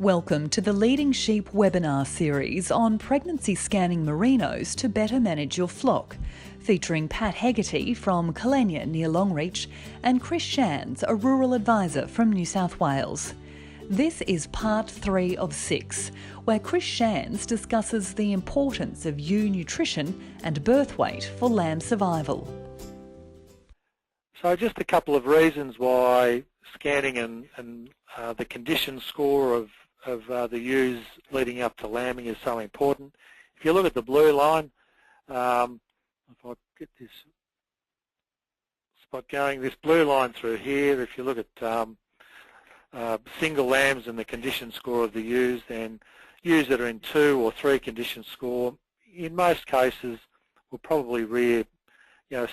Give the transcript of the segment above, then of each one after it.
Welcome to the Leading Sheep webinar series on pregnancy scanning merinos to better manage your flock, featuring Pat Hegarty from Kalenia near Longreach and Chris Shands, a rural advisor from New South Wales. This is part 3 of 6, where Chris Shands discusses the importance of ewe nutrition and birth weight for lamb survival. So just a couple of reasons why scanning and the condition score of the ewes leading up to lambing is so important. If you look at the blue line, if I get this spot going, this blue line through here, if you look at single lambs and the condition score of the ewes, then ewes that are in 2 or 3 condition score, in most cases, will probably rear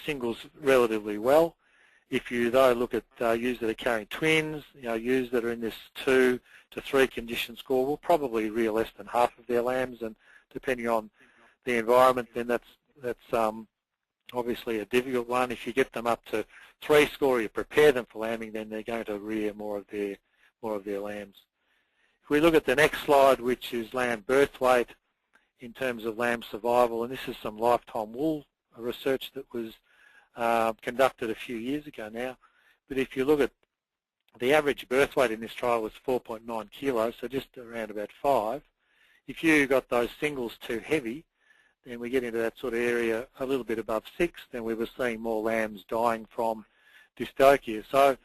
singles relatively well. If you though look at ewes that are carrying twins, ewes that are in this 2 to 3 condition score will probably rear less than half of their lambs, and depending on the environment, then that's obviously a difficult one. If you get them up to 3 score, you prepare them for lambing, then they're going to rear more of their lambs. If we look at the next slide, which is lamb birth weight in terms of lamb survival, and this is some lifetime wool research that was conducted a few years ago now. But if you look at the average birth weight in this trial was 4.9 kilos, so just around about 5. If you got those singles too heavy, then we get into that sort of area a little bit above 6, then we were seeing more lambs dying from dystocia. So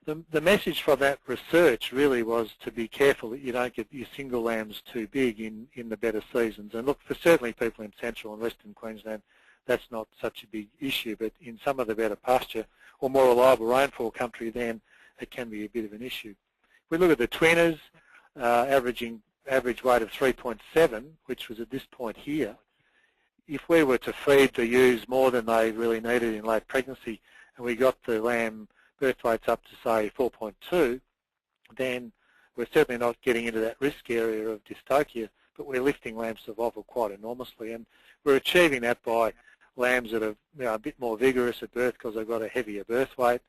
the message from that research really was to be careful that you don't get your single lambs too big in the better seasons. And look, for certainly people in central and western Queensland, that's not such a big issue, but in some of the better pasture or more reliable rainfall country, then it can be a bit of an issue. If we look at the twinners, average weight of 3.7, which was at this point here, if we were to feed the ewes more than they really needed in late pregnancy, and we got the lamb birth weights up to say 4.2, then we're certainly not getting into that risk area of dystocia, but we're lifting lamb survival quite enormously, and we're achieving that by lambs that are a bit more vigorous at birth because they've got a heavier birth weight.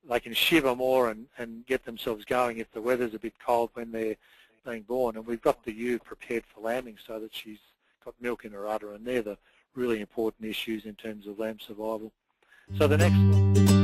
They can shiver more and get themselves going if the weather's a bit cold when they're being born. And we've got the ewe prepared for lambing so that she's got milk in her udder, and they're the really important issues in terms of lamb survival. So the next one.